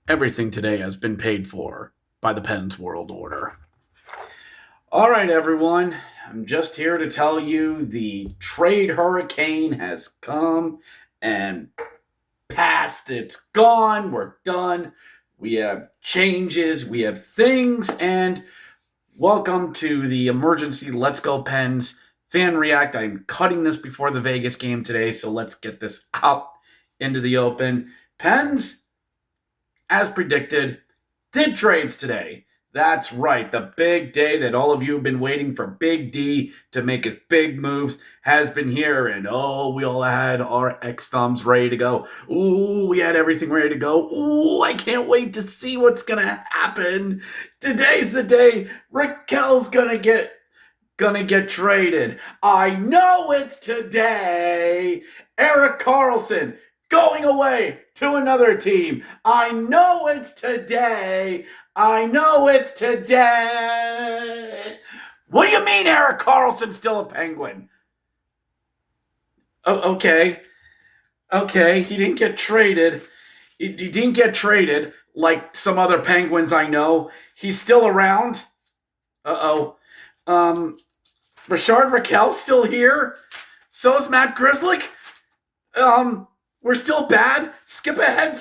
Everything today has been paid for by the Pens World Order. All right, everyone. I'm just here to tell you the trade hurricane has come and passed. It's gone. We're done. We have changes. We have things. And welcome to the emergency Let's Go Pens fan react. I'm cutting this before the Vegas game today, so let's get this out into the open. Pens, as predicted, did trades today. That's right. The big day that all of you have been waiting for Big D to make his big moves has been here. And we all had our X thumbs ready to go. Ooh, we had everything ready to go. Ooh, I can't wait to see what's going to happen. Today's the day Rakell's going to get traded. I know it's today. Erik Karlsson going away to another team. I know it's today. I know it's today. What do you mean Erik Karlsson's still a Penguin? Oh, okay. Okay, he didn't get traded. He didn't get traded like some other Penguins I know. He's still around. Uh-oh. Rickard Rakell's still here. So is Matt Grzelcyk. We're still bad. Skip ahead.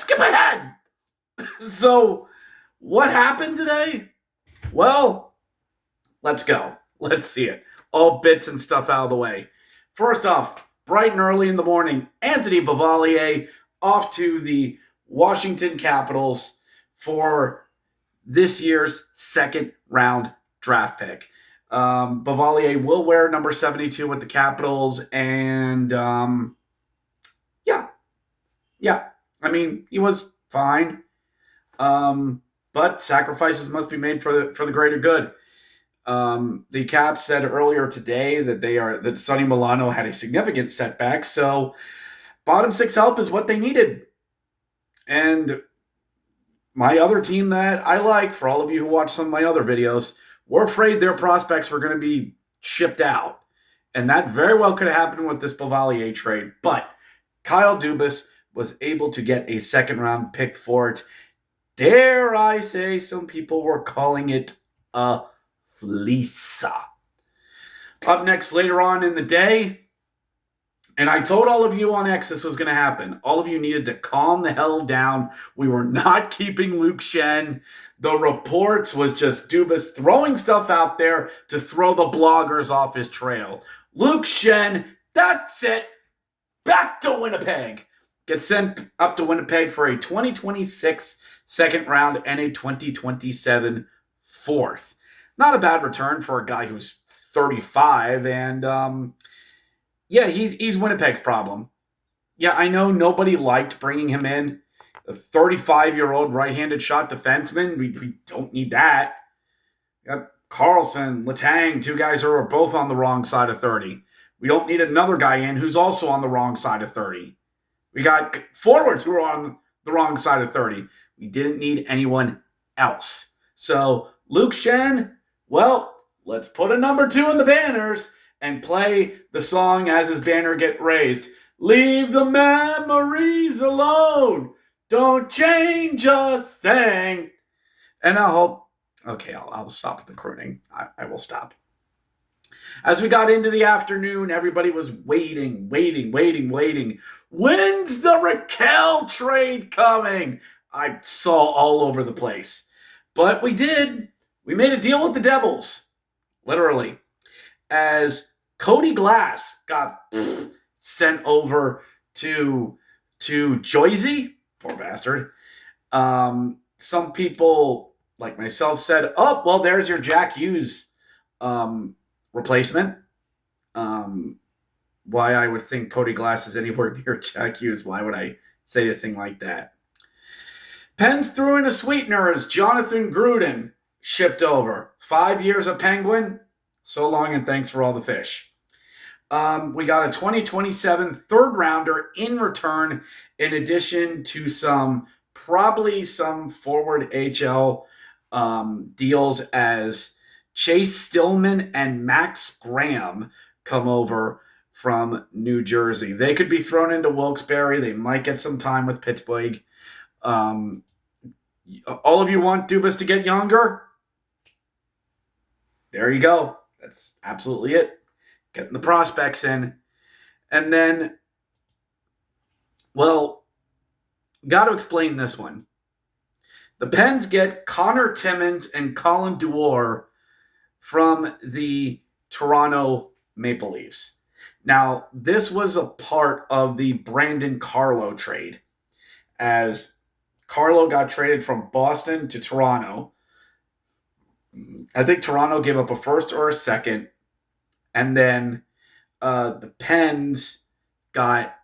So, what happened today? Well, let's go. Let's see it. All bits and stuff out of the way. First off, bright and early in the morning, Anthony Beauvillier off to the Washington Capitals for this year's second round draft pick. Beauvillier will wear number 72 with the Capitals, and yeah. I mean, he was fine, but sacrifices must be made for the greater good. The Caps said earlier today that Sonny Milano had a significant setback, so bottom six help is what they needed. And my other team that I like, for all of you who watch some of my other videos, were afraid their prospects were going to be shipped out. And that very well could have happened with this Beauvillier trade. But Kyle Dubas was able to get a second-round pick for it. Dare I say, some people were calling it a fleece. Up next later on in the day, and I told all of you on X this was going to happen. All of you needed to calm the hell down. We were not keeping Luke Schenn. The reports was just Dubas throwing stuff out there to throw the bloggers off his trail. Luke Schenn, that's it. Back to Winnipeg. Gets sent up to Winnipeg for a 2026 second round and a 2027 fourth. Not a bad return for a guy who's 35, and yeah, he's Winnipeg's problem. Yeah, I know nobody liked bringing him in. A 35-year-old right-handed shot defenseman. We don't need that. We got Karlsson, Letang, two guys who are both on the wrong side of 30. We don't need another guy in who's also on the wrong side of 30. We got forwards who are on the wrong side of 30. We didn't need anyone else. So Luke Schenn, well, let's put a number 2 in the banners and play the song as his banner get raised. Leave the memories alone. Don't change a thing. And I hope, okay, I'll stop with the crooning. I will stop. As we got into the afternoon, everybody was waiting. When's the Rakell trade coming? I saw all over the place. But we did. We made a deal with the Devils, literally, as Cody Glass got sent over to Joyzy. Poor bastard. Some people, like myself, said, oh, well, there's your Jack Hughes replacement. Why I would think Cody Glass is anywhere near Jack Hughes. Why would I say a thing like that? Pens threw in a sweetener as Jonathan Gruden shipped over. 5 years of Penguin. So long and thanks for all the fish. We got a 2027 third rounder in return, in addition to probably some forward HL deals as Chase Stillman and Max Graham come over from New Jersey. They could be thrown into Wilkes-Barre. They might get some time with Pittsburgh. All of you want Dubas to get younger? There you go. That's absolutely it. Getting the prospects in. And then, well, got to explain this one. The Pens get Connor Timmins and Colin Dewar from the Toronto Maple Leafs. Now, this was a part of the Brandon Carlo trade, as Carlo got traded from Boston to Toronto. I think Toronto gave up a first or a second, and then the Pens got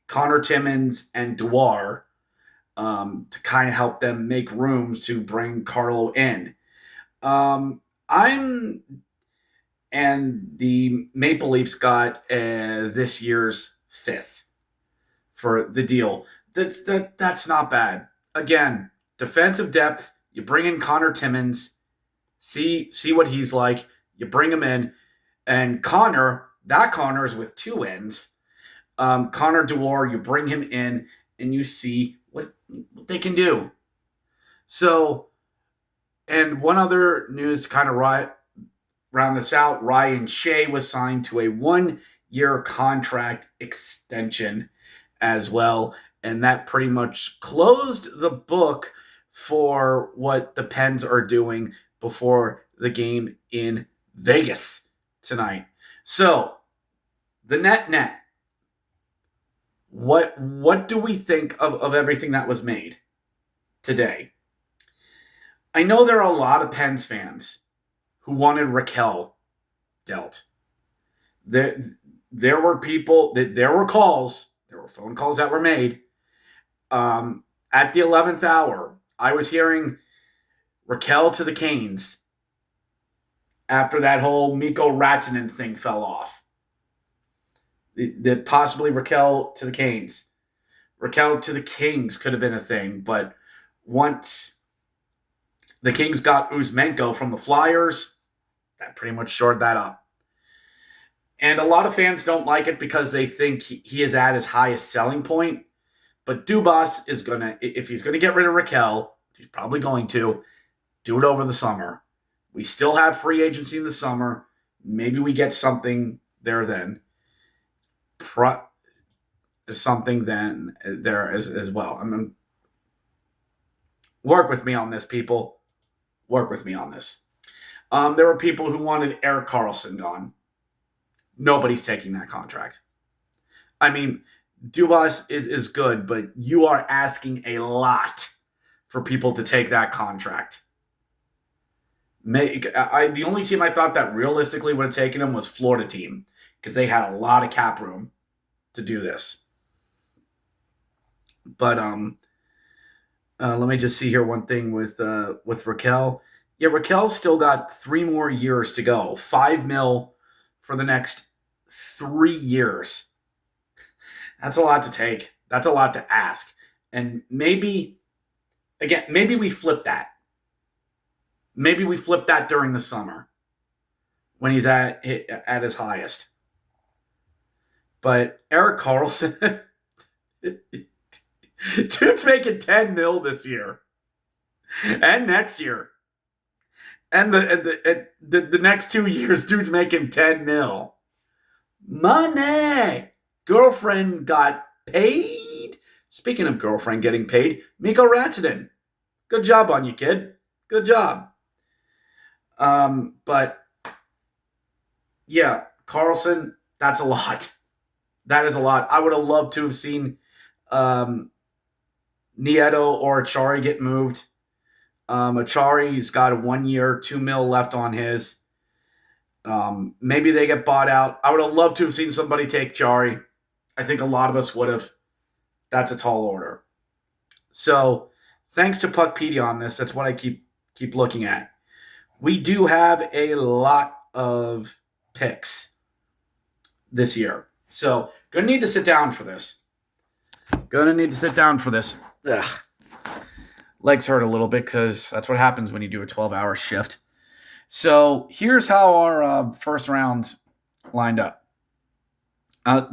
Connor Timmins and Dewar to kind of help them make rooms to bring Carlo in. And the Maple Leafs got this year's fifth for the deal. That's not bad. Again, defensive depth. You bring in Connor Timmins, see what he's like. You bring him in, and Connor is with two ends. Connor Dewar, you bring him in, and you see what they can do. So, and one other news to kind of round this out, Ryan Shea was signed to a 1-year contract extension as well. And that pretty much closed the book for what the Pens are doing before the game in Vegas tonight. So, the net. What do we think of everything that was made today? I know there are a lot of Pens fans who wanted Rakell dealt. There were people there were phone calls that were made. At the 11th hour, I was hearing Rakell to the Canes after that whole Mikko Rantanen thing fell off. That possibly Rakell to the Canes. Rakell to the Kings could have been a thing, but once the Kings got Uzmenko from the Flyers, that pretty much shored that up. And a lot of fans don't like it because they think he is at his highest selling point. But Dubas is going to, if he's going to get rid of Rakell, he's probably going to, do it over the summer. We still have free agency in the summer. Maybe we get something there then. Something then there as well. I mean, work with me on this, people. Work with me on this. There were people who wanted Erik Karlsson gone. Nobody's taking that contract. I mean, Dubas is good, but you are asking a lot for people to take that contract. The only team I thought that realistically would have taken him was Florida team, because they had a lot of cap room to do this. But let me just see here one thing with Rakell. Yeah, Rakell's still got 3 more years to go. $5 million for the next 3 years. That's a lot to take. That's a lot to ask. And maybe we flip that. Maybe we flip that during the summer when he's at his highest. But Erik Karlsson, dude's making $10 million this year and next year. And the next 2 years, dude's making $10 million. Money. Girlfriend got paid. Speaking of girlfriend getting paid, Mikko Rantanen. Good job on you, kid. Good job. But yeah, Karlsson, that's a lot. That is a lot. I would have loved to have seen Nieto or Acciari get moved. Acciari's got a 1 year, $2 million left on his. Maybe they get bought out. I would have loved to have seen somebody take Acciari. I think a lot of us would have. That's a tall order. So, thanks to Puckpedia on this. That's what I keep looking at. We do have a lot of picks this year. So, gonna need to sit down for this. Ugh. Legs hurt a little bit because that's what happens when you do a 12-hour shift. So here's how our first rounds lined up.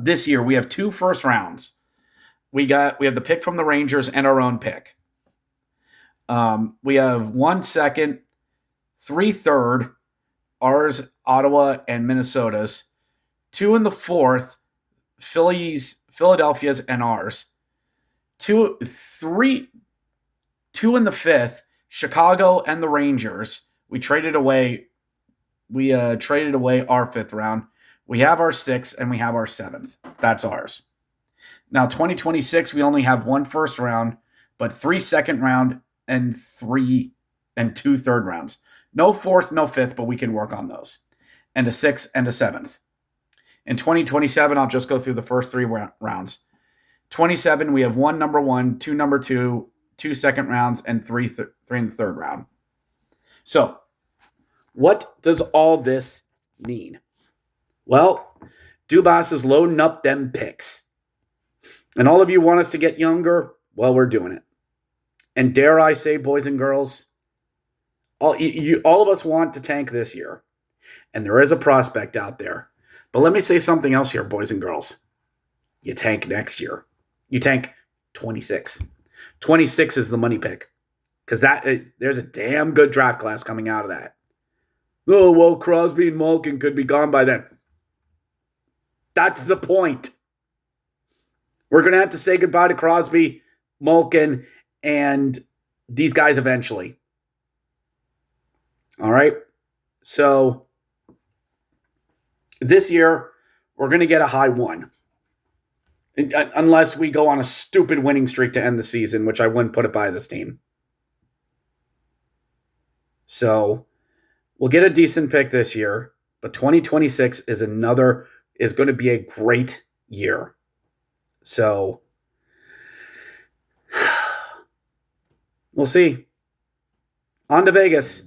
This year we have 2 first rounds. We have the pick from the Rangers and our own pick. We have 1 second, 3 third, ours, Ottawa, and Minnesota's. 2 in the fourth, Philadelphia's, and ours. 2 in the fifth, Chicago and the Rangers. We traded away our fifth round. We have our sixth and we have our seventh. That's ours. Now, 2026, we only have 1 first round, but 3 second round and 2 third rounds. No fourth, no fifth, but we can work on those. And a sixth and a seventh. In 2027, I'll just go through the first 3 rounds. 27, we have 1 number 1, 2 number 2, 2 second rounds, and 3 in the third round. So, what does all this mean? Well, Dubas is loading up them picks. And all of you want us to get younger? Well, we're doing it. And dare I say, boys and girls, all of us want to tank this year. And there is a prospect out there. But let me say something else here, boys and girls. You tank next year. You tank 26. 26 is the money pick. Because there's a damn good draft class coming out of that. Oh, well, Crosby and Malkin could be gone by then. That's the point. We're going to have to say goodbye to Crosby, Malkin, and these guys eventually. All right? So, this year, we're going to get a high 1. Unless we go on a stupid winning streak to end the season, which I wouldn't put it by this team. So, we'll get a decent pick this year, but 2026 is going to be a great year. So, we'll see. On to Vegas.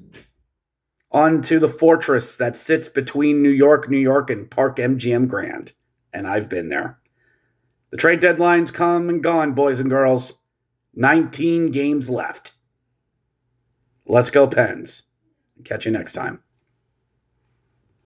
On to the fortress that sits between New York, and Park MGM Grand. And I've been there. The trade deadline's come and gone, boys and girls. 19 games left. Let's go, Pens. Catch you next time.